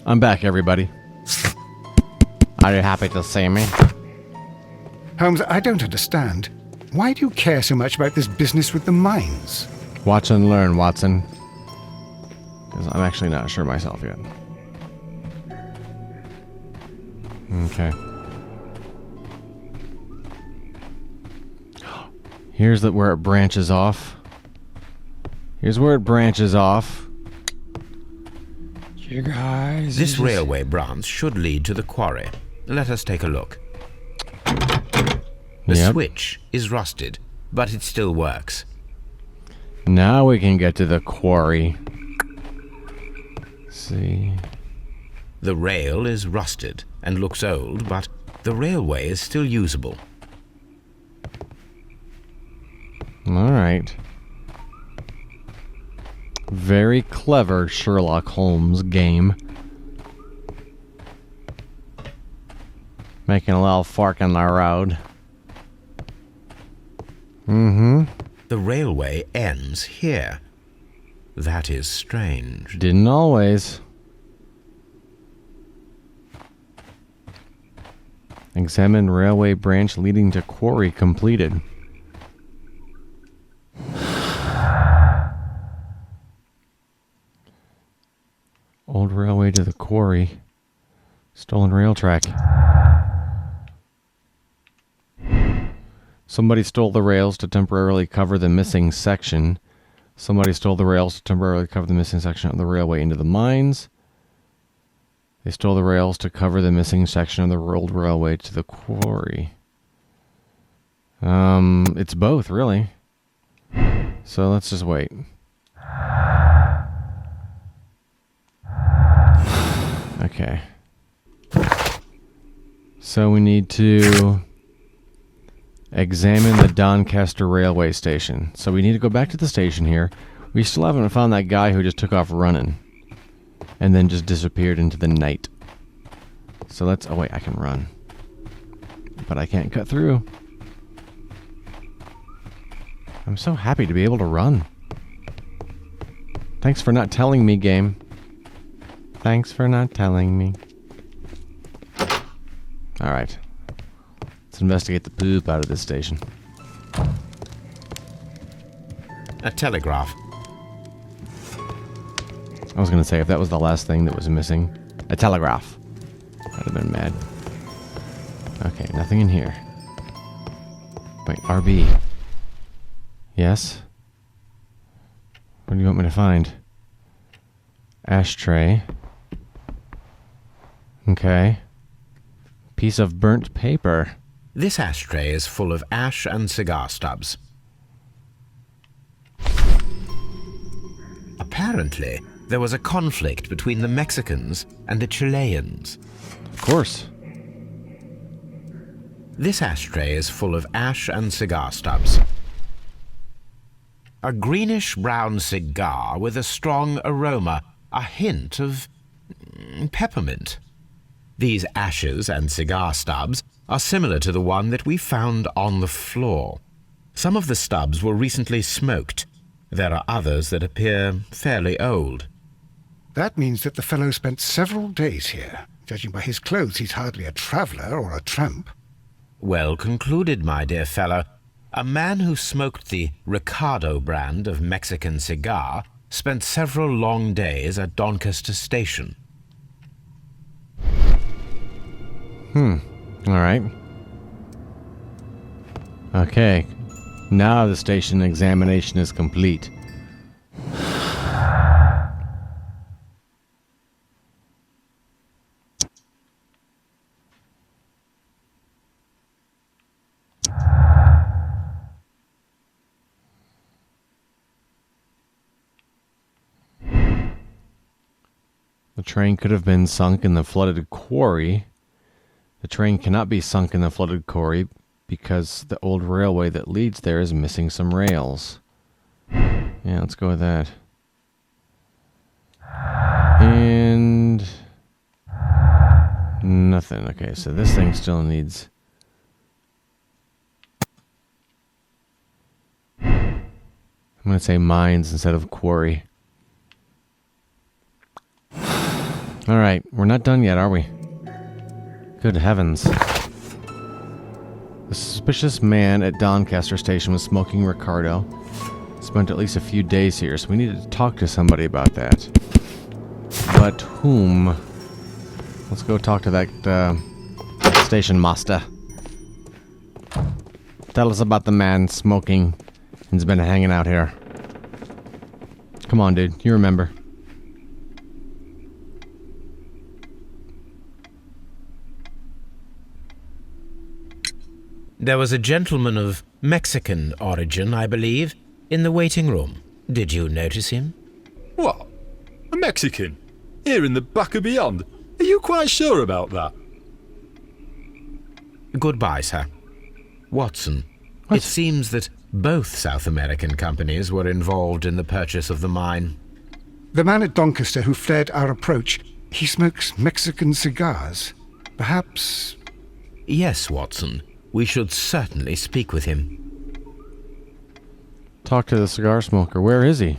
I'm back, everybody. Are you happy to see me? Holmes, I don't understand. Why do you care so much about this business with the mines? Watch and learn, Watson. Because I'm actually not sure myself yet. Okay. Here's where it branches off. Here's where it branches off. You guys... This railway branch should lead to the quarry. Let us take a look. The switch is rusted, but it still works. Now we can get to the quarry. See. The rail is rusted and looks old, but the railway is still usable. Alright. Very clever Sherlock Holmes game. Making a little fork in the road. The railway ends here. That is strange. Didn't always. Examine railway branch leading to quarry completed. Old railway to the quarry. Stolen rail track. Somebody stole the rails to temporarily cover the missing section. Somebody stole the rails to temporarily cover the missing section of the railway into the mines. They stole the rails to cover the missing section of the old railway to the quarry. It's both, really. So let's just wait. Okay. So we need to examine the Doncaster railway station. So we need to go back to the station here. We still haven't found that guy who just took off running and then just disappeared into the night. So let's... Oh wait, I can run. But I can't cut through. I'm so happy to be able to run. Thanks for not telling me, game. Thanks for not telling me. Alright. Let's investigate the poop out of this station. A telegraph. I was going to say, if that was the last thing that was missing, a telegraph. I'd have been mad. Okay, nothing in here. Wait, RB. Yes? What do you want me to find? Ashtray. Okay. Piece of burnt paper. This ashtray is full of ash and cigar stubs. Apparently, there was a conflict between the Mexicans and the Chileans. Of course. This ashtray is full of ash and cigar stubs. A greenish-brown cigar with a strong aroma, a hint of peppermint. These ashes and cigar stubs are similar to the one that we found on the floor. Some of the stubs were recently smoked. There are others that appear fairly old. That means that the fellow spent several days here. Judging by his clothes, he's hardly a traveller or a tramp. Well concluded, my dear fellow. A man who smoked the Ricardo brand of Mexican cigar spent several long days at Doncaster station. Alright. Okay. Now the station examination is complete. The train could have been sunk in the flooded quarry. The train cannot be sunk in the flooded quarry because the old railway that leads there is missing some rails. Yeah, let's go with that. And... nothing. Okay, so this thing still needs... I'm going to say mines instead of quarry. Alright, we're not done yet, are we? Good heavens. The suspicious man at Doncaster station was smoking Ricardo. Spent at least a few days here, so we needed to talk to somebody about that. But whom? Let's go talk to that station master. Tell us about the man smoking and's been hanging out here. Come on, dude. You remember. There was a gentleman of Mexican origin, I believe, in the waiting room. Did you notice him? What? A Mexican? Here in the back of beyond? Are you quite sure about that? Goodbye, sir. Watson, What? it seems that both South American companies were involved in the purchase of the mine. The man at Doncaster who fled our approach, he smokes Mexican cigars. Perhaps... Yes, Watson. We should certainly speak with him. Talk to the cigar smoker. Where is he?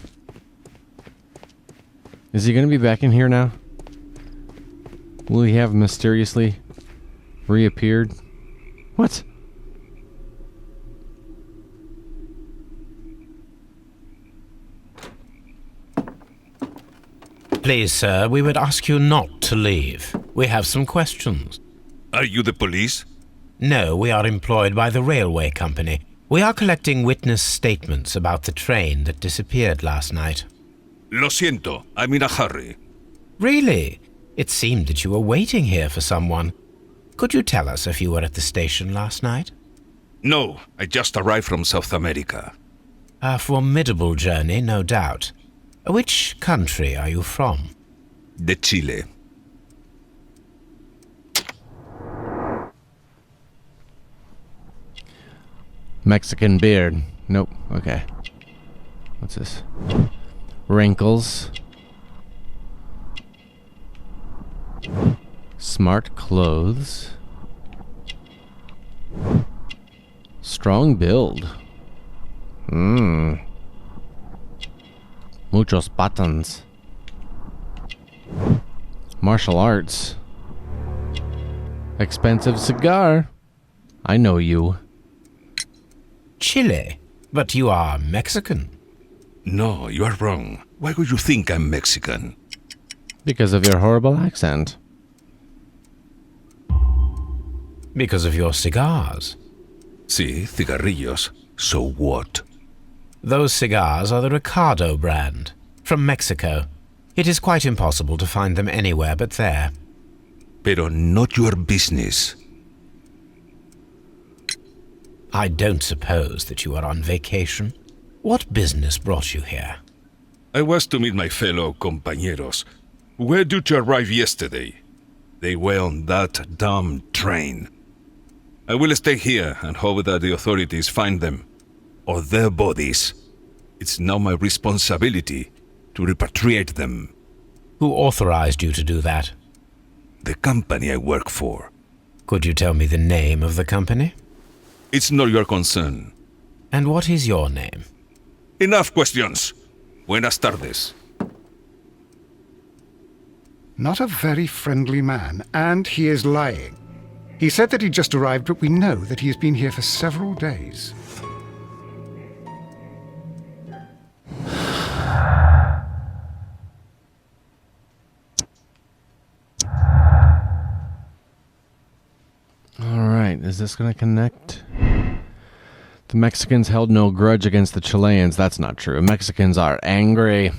Is he going to be back in here now? Will he have mysteriously reappeared? What? Please, sir, we would ask you not to leave. We have some questions. Are you the police? No, we are employed by the railway company. We are collecting witness statements about the train that disappeared last night. Lo siento, I'm in a hurry. Really? It seemed that you were waiting here for someone. Could you tell us if you were at the station last night? No, I just arrived from South America. A formidable journey, no doubt. Which country are you from? De Chile. Mexican beard. Nope. Okay. What's this? Wrinkles. Smart clothes. Strong build. Muchos buttons. Martial arts. Expensive cigar. I know you. Chile? But you are Mexican. No, you are wrong. Why would you think I'm Mexican? Because of your horrible accent. Because of your cigars. Sí, cigarrillos. So what? Those cigars are the Ricardo brand, from Mexico. It is quite impossible to find them anywhere but there. Pero not your business. I don't suppose that you are on vacation. What business brought you here? I was to meet my fellow compañeros, who were due to arrive yesterday. They were on that damn train. I will stay here and hope that the authorities find them, or their bodies. It's now my responsibility to repatriate them. Who authorized you to do that? The company I work for. Could you tell me the name of the company? It's not your concern. And what is your name? Enough questions. Buenas tardes. Not a very friendly man, and he is lying. He said that he just arrived, but we know that he has been here for several days. Alright, is this going to connect? The Mexicans held no grudge against the Chileans. That's not true. Mexicans are angry.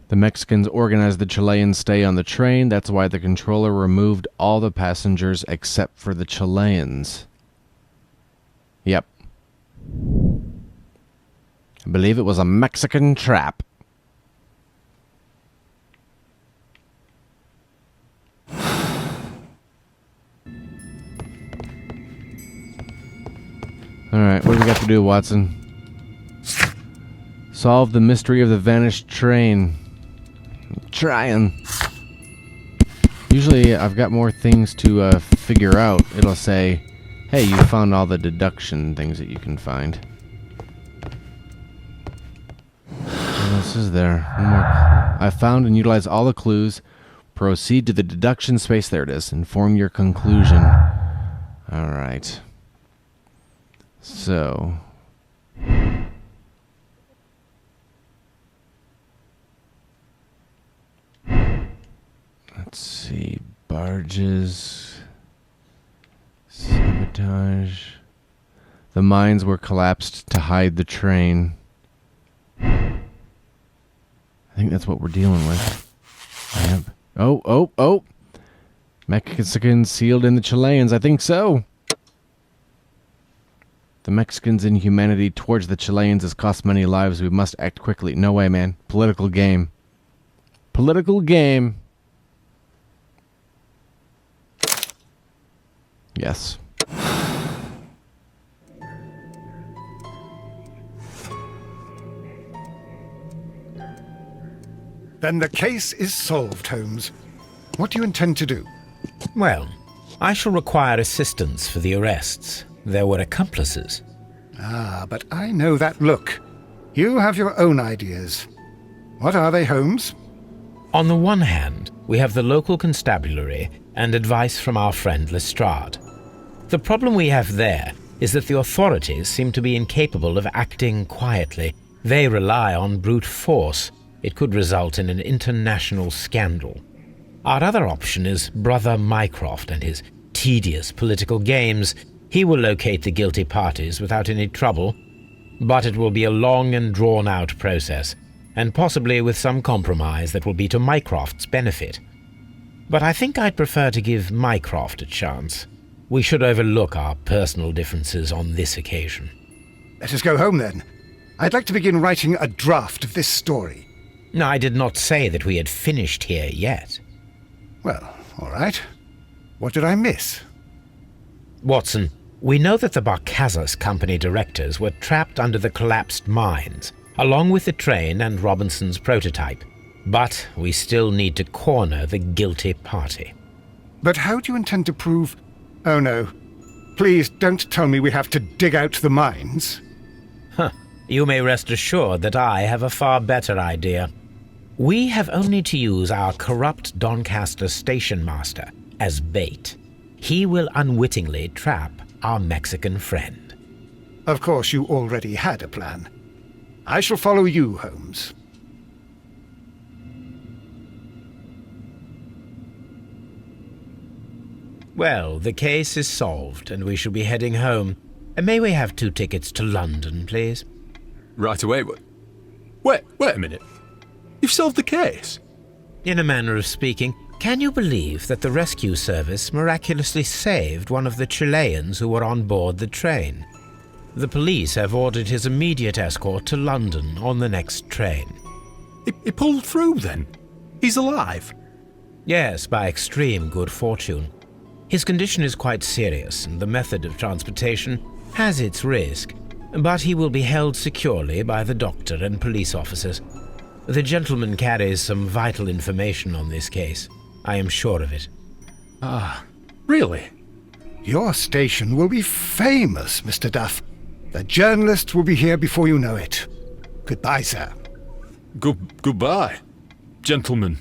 The Mexicans organized the Chileans stay on the train. That's why the controller removed all the passengers except for the Chileans. Yep. I believe it was a Mexican trap. Alright, what do we got to do, Watson? Solve the mystery of the vanished train. I'm trying. Usually, I've got more things to figure out. It'll say, hey, you found all the deduction things that you can find. What else is there? One more. I found and utilized all the clues. Proceed to the deduction space. There it is. Inform your conclusion. All right. So. Let's see. Barges. Sabotage. The mines were collapsed to hide the train. I think that's what we're dealing with. Yep. Oh. Mexicans sealed in the Chileans. I think so. The Mexicans' inhumanity towards the Chileans has cost many lives. We must act quickly. No way, man. Political game. Political game. Yes. Then the case is solved, Holmes. What do you intend to do? Well, I shall require assistance for the arrests. There were accomplices. Ah, but I know that look. You have your own ideas. What are they, Holmes? On the one hand, we have the local constabulary and advice from our friend Lestrade. The problem we have there is that the authorities seem to be incapable of acting quietly. They rely on brute force. It could result in an international scandal. Our other option is Brother Mycroft and his tedious political games. He will locate the guilty parties without any trouble, but it will be a long and drawn-out process, and possibly with some compromise that will be to Mycroft's benefit. But I think I'd prefer to give Mycroft a chance. We should overlook our personal differences on this occasion. Let us go home, then. I'd like to begin writing a draft of this story. No, I did not say that we had finished here yet. Well, all right. What did I miss? Watson, we know that the Barcazas Company directors were trapped under the collapsed mines, along with the train and Robinson's prototype. But we still need to corner the guilty party. But how do you intend to prove... Oh, no. Please don't tell me we have to dig out the mines. You may rest assured that I have a far better idea. We have only to use our corrupt Doncaster station master as bait. He will unwittingly trap our Mexican friend. Of course, you already had a plan. I shall follow you, Holmes. Well, the case is solved, and we shall be heading home. May we have 2 tickets to London, please? Right away, but... Wait a minute. You've solved the case? In a manner of speaking, can you believe that the rescue service miraculously saved one of the Chileans who were on board the train? The police have ordered his immediate escort to London on the next train. He pulled through, then? He's alive? Yes, by extreme good fortune. His condition is quite serious, and the method of transportation has its risk, but he will be held securely by the doctor and police officers. The gentleman carries some vital information on this case. I am sure of it. Ah, really? Your station will be famous, Mr. Duff. The journalists will be here before you know it. Goodbye, sir. Goodbye, gentlemen.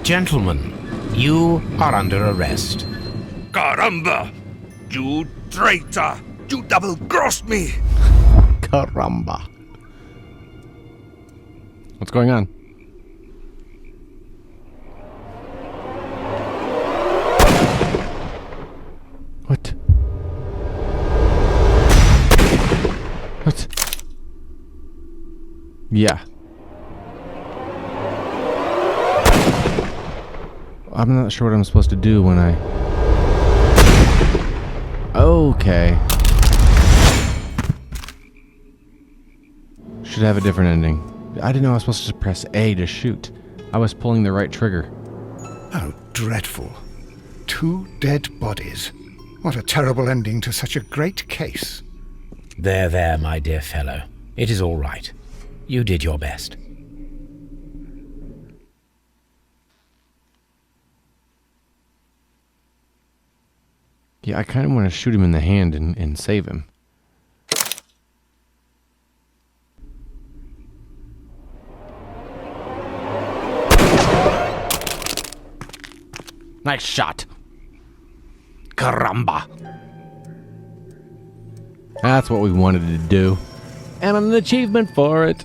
Gentlemen, you are under arrest. Caramba! You traitor! You double-crossed me! Caramba. What's going on? What? What? Yeah. I'm not sure what I'm supposed to do when I... Okay. Should have a different ending. I didn't know I was supposed to press A to shoot. I was pulling the right trigger. Oh, dreadful. 2 dead bodies. What a terrible ending to such a great case. There, my dear fellow. It is all right. You did your best. Yeah, I kind of want to shoot him in the hand and save him. Nice shot. Caramba. That's what we wanted to do. And an achievement for it.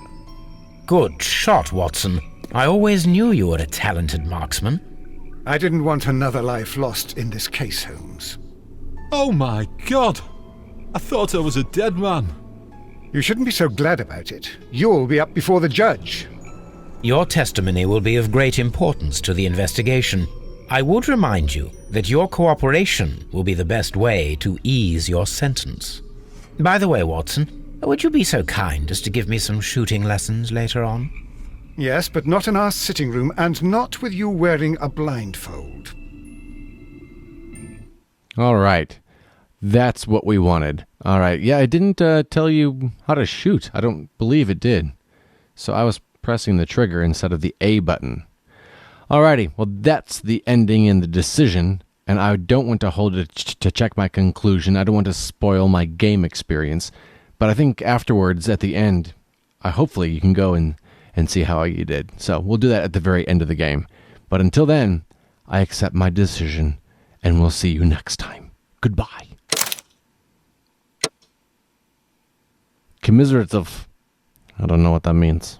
Good shot, Watson. I always knew you were a talented marksman. I didn't want another life lost in this case, Holmes. Oh my God! I thought I was a dead man. You shouldn't be so glad about it. You'll be up before the judge. Your testimony will be of great importance to the investigation. I would remind you that your cooperation will be the best way to ease your sentence. By the way, Watson, would you be so kind as to give me some shooting lessons later on? Yes, but not in our sitting room, and not with you wearing a blindfold. All right. That's what we wanted. All right. Yeah, I didn't tell you how to shoot. I don't believe it did. So I was pressing the trigger instead of the A button. Alrighty. Well, that's the ending and the decision. And I don't want to hold it to check my conclusion. I don't want to spoil my game experience. But I think afterwards, at the end, hopefully you can go and see how you did. So we'll do that at the very end of the game. But until then, I accept my decision. And we'll see you next time. Goodbye. Commiserative. I don't know what that means.